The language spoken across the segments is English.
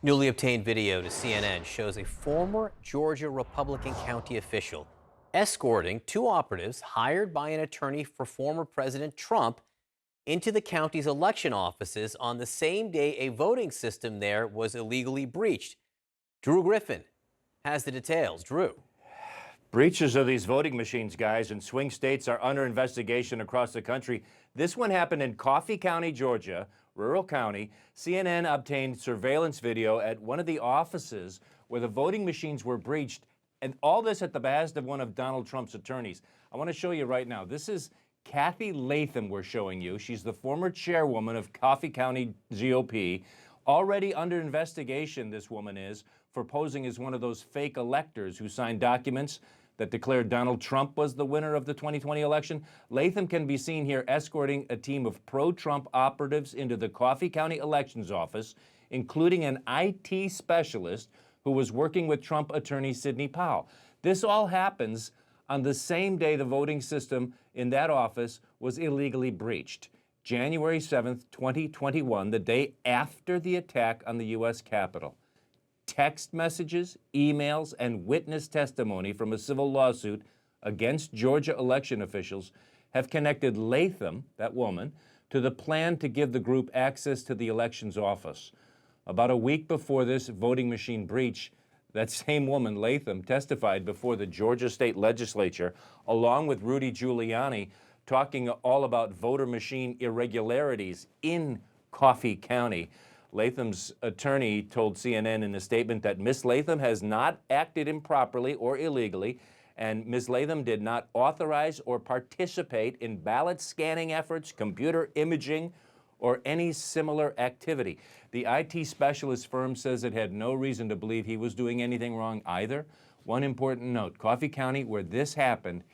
Newly obtained video to CNN shows a former Georgia Republican county official escorting two operatives hired by an attorney for former President Trump into the county's election offices on the same day a voting system there was illegally breached. Drew Griffin has the details. Drew. Breaches of these voting machines, guys, in swing states are under investigation across the country. This one happened in Coffee County, Georgia, rural county. CNN obtained surveillance video at one of the offices where the voting machines were breached, and all this at the behest of one of Donald Trump's attorneys. I want to show you right now. This is Kathy Latham we're showing you. She's the former chairwoman of Coffee County GOP. Already under investigation, this woman is, for posing as one of those fake electors who signed documents that declared Donald Trump was the winner of the 2020 election. Latham can be seen here escorting a team of pro-Trump operatives into the Coffee County Elections Office, including an IT specialist who was working with Trump attorney Sidney Powell. This all happens on the same day the voting system in that office was illegally breached. January 7th, 2021, the day after the attack on the U.S. Capitol. Text messages, emails, and witness testimony from a civil lawsuit against Georgia election officials have connected Latham, that woman, to the plan to give the group access to the elections office. About a week before this voting machine breach, that same woman, Latham, testified before the Georgia State Legislature, along with Rudy Giuliani, talking all about voter machine irregularities in Coffee County. Latham's attorney told CNN in a statement that Ms. Latham has not acted improperly or illegally, and Ms. Latham did not authorize or participate in ballot scanning efforts, computer imaging, or any similar activity. The IT specialist firm says it had no reason to believe he was doing anything wrong either. One important note, Coffee County, where this happened,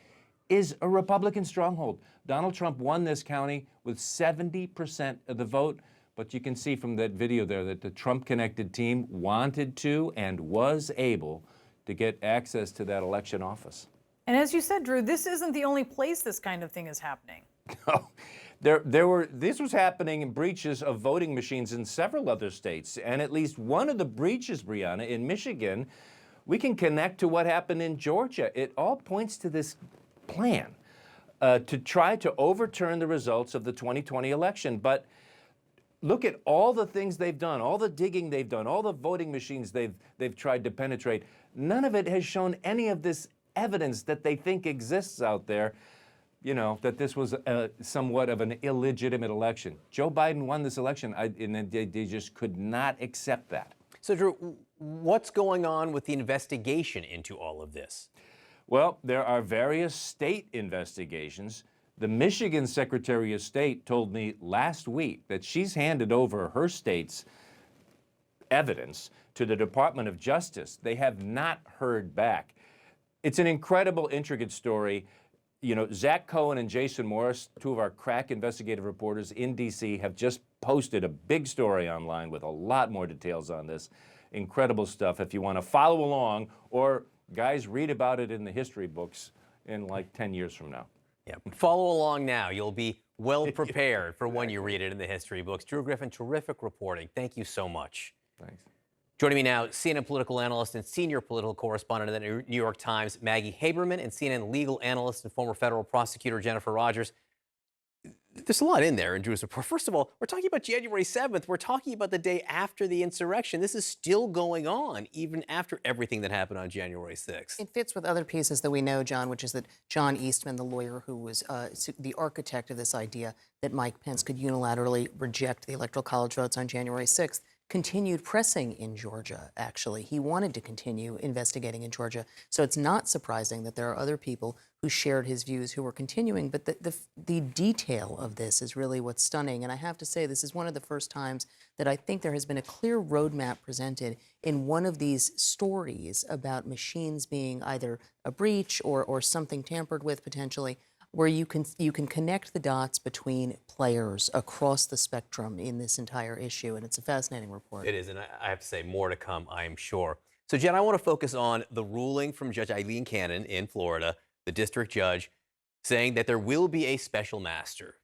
is a Republican stronghold. Donald Trump won this county with 70% of the vote. But you can see from that video there that the Trump-connected team wanted to and was able to get access to that election office. And as you said, Drew, this isn't the only place this kind of thing is happening. No, this was happening in breaches of voting machines in several other states. And at least one of the breaches, Brianna, in Michigan, we can connect to what happened in Georgia. It all points to this plan to try to overturn the results of the 2020 election. But look at all the things they've done, all the digging they've done, all the voting machines they've tried to penetrate. None of it has shown any of this evidence that they think exists out there, you know, that this was somewhat of an illegitimate election. Joe Biden won this election, and they just could not accept that. So, Drew, what's going on with the investigation into all of this? Well, there are various state investigations. The Michigan Secretary of State told me last week that she's handed over her state's evidence to the Department of Justice. They have not heard back. It's an incredible, intricate story. You know, Zach Cohen and Jason Morris, two of our crack investigative reporters in D.C., have just posted a big story online with a lot more details on this. Incredible stuff. If you want to follow along, or guys, read about it in the history books in like 10 years from now. Yeah, follow along now. You'll be well prepared for when you read it in the history books. Drew Griffin, terrific reporting. Thank you so much. Thanks. Joining me now, CNN political analyst and senior political correspondent at the New York Times, Maggie Haberman, and CNN legal analyst and former federal prosecutor Jennifer Rogers. There's a lot in there in Drew's report. First of all, we're talking about January 7th. We're talking about the day after the insurrection. This is still going on, even after everything that happened on January 6th. It fits with other pieces that we know, John, which is that John Eastman, the lawyer who was the architect of this idea that Mike Pence could unilaterally reject the Electoral College votes on January 6th, continued pressing in Georgia, actually. He wanted to continue investigating in Georgia. So it's not surprising that there are other people who shared his views who were continuing. But the detail of this is really what's stunning. And I have to say, this is one of the first times that I think there has been a clear roadmap presented in one of these stories about machines being either a breach or something tampered with potentially, where you can connect the dots between players across the spectrum in this entire issue. And it's a fascinating report. It is, and I have to say, more to come, I am sure. So, Jen, I want to focus on the ruling from Judge Eileen Cannon in Florida, the district judge, saying that there will be a special master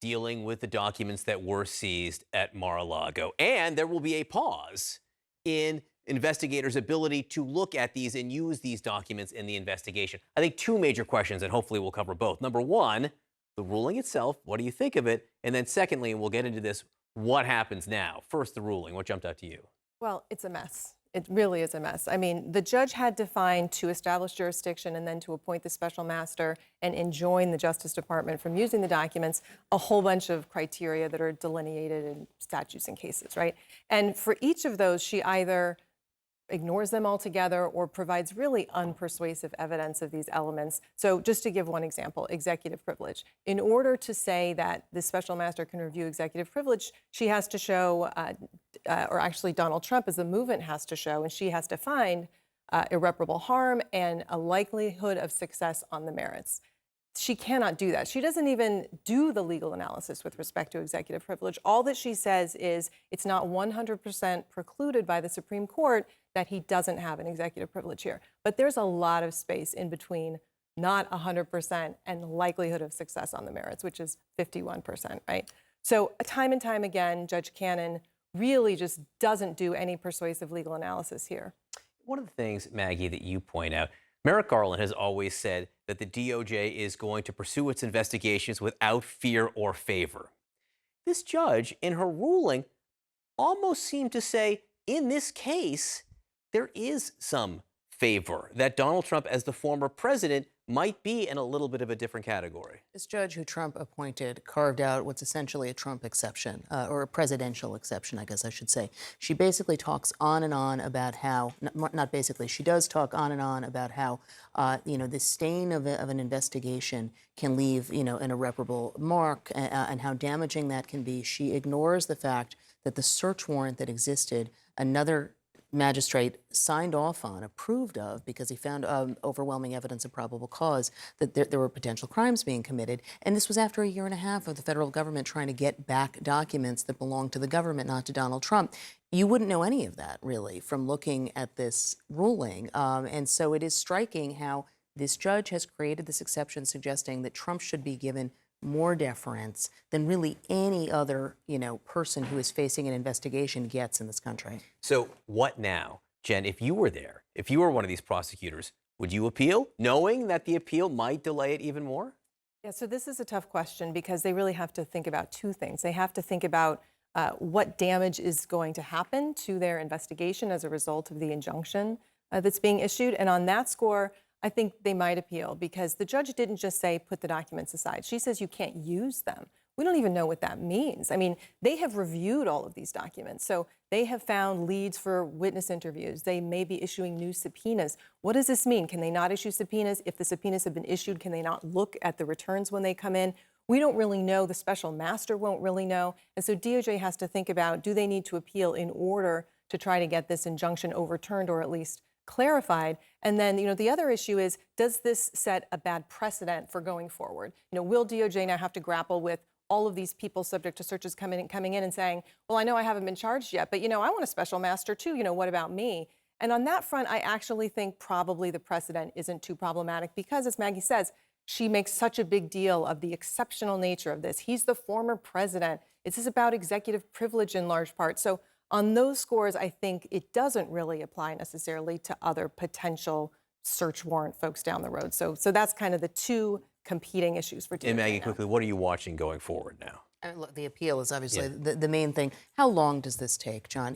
dealing with the documents that were seized at Mar-a-Lago. And there will be a pause in investigators' ability to look at these and use these documents in the investigation? I think two major questions, and hopefully we'll cover both. Number one, the ruling itself, what do you think of it? And then secondly, and we'll get into this, what happens now? First, the ruling. What jumped out to you? Well, it's a mess. It really is a mess. I mean, the judge had to find to establish jurisdiction and then to appoint the special master and enjoin the Justice Department from using the documents, a whole bunch of criteria that are delineated in statutes and cases, right? And for each of those, she either ignores them altogether or provides really unpersuasive evidence of these elements. So just to give one example, executive privilege. In order to say that the special master can review executive privilege, she has to show, or actually Donald Trump as the movement has to show, and she has to find irreparable harm and a likelihood of success on the merits. She cannot do that. She doesn't even do the legal analysis with respect to executive privilege. All that she says is it's not 100% precluded by the Supreme Court that he doesn't have an executive privilege here. But there's a lot of space in between not 100% and likelihood of success on the merits, which is 51%, right? So time and time again, Judge Cannon really just doesn't do any persuasive legal analysis here. One of the things, Maggie, that you point out, Merrick Garland has always said that the DOJ is going to pursue its investigations without fear or favor. This judge, in her ruling, almost seemed to say, in this case, there is some favor, that Donald Trump, as the former president, might be in a little bit of a different category. This judge who Trump appointed carved out what's essentially a Trump exception, or a presidential exception, I guess I should say. She basically talks on and on about how, not basically, she does talk on and on about how, the stain of an investigation can leave, an irreparable mark and how damaging that can be. She ignores the fact that the search warrant that existed, another magistrate signed off on, approved of, because he found overwhelming evidence of probable cause that there were potential crimes being committed. And this was after a year and a half of the federal government trying to get back documents that belonged to the government, not to Donald Trump. You wouldn't know any of that, really, from looking at this ruling. And so it is striking how this judge has created this exception suggesting that Trump should be given more deference than really any other, person who is facing an investigation gets in this country. So what now? Jen, if you were there, if you were one of these prosecutors, would you appeal, knowing that the appeal might delay it even more? Yeah, so this is a tough question because they really have to think about two things. They have to think about what damage is going to happen to their investigation as a result of the injunction that's being issued. And on that score, I think they might appeal because the judge didn't just say, put the documents aside. She says you can't use them. We don't even know what that means. I mean, they have reviewed all of these documents. So they have found leads for witness interviews. They may be issuing new subpoenas. What does this mean? Can they not issue subpoenas? If the subpoenas have been issued, can they not look at the returns when they come in? We don't really know. The special master won't really know. And so DOJ has to think about, do they need to appeal in order to try to get this injunction overturned or at least clarified? And then, the other issue is, does this set a bad precedent for going forward? Will DOJ now have to grapple with all of these people subject to searches coming in and saying, well, I know I haven't been charged yet, but, I want a special master too. What about me? And on that front, I actually think probably the precedent isn't too problematic because, as Maggie says, she makes such a big deal of the exceptional nature of this. He's the former president. This is about executive privilege in large part. So on those scores, I think it doesn't really apply necessarily to other potential search warrant folks down the road. So that's kind of the two competing issues for DOJ. And Maggie, now. quickly, what are you watching going forward now? Look, the appeal is obviously the main thing. How long does this take, John?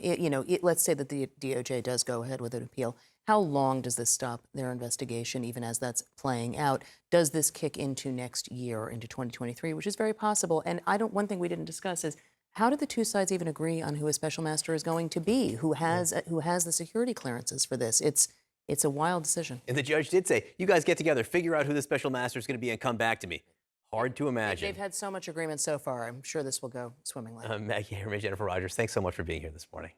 Let's say that the DOJ does go ahead with an appeal. How long does this stop their investigation, even as that's playing out? Does this kick into next year, into 2023, which is very possible? And one thing we didn't discuss is, how do the two sides even agree on who a special master is going to be? Who has the security clearances for this? It's a wild decision. And the judge did say, you guys get together, figure out who the special master is going to be, and come back to me. Hard to imagine. They've had so much agreement so far. I'm sure this will go swimmingly. Maggie Haberman, Jennifer Rogers, thanks so much for being here this morning.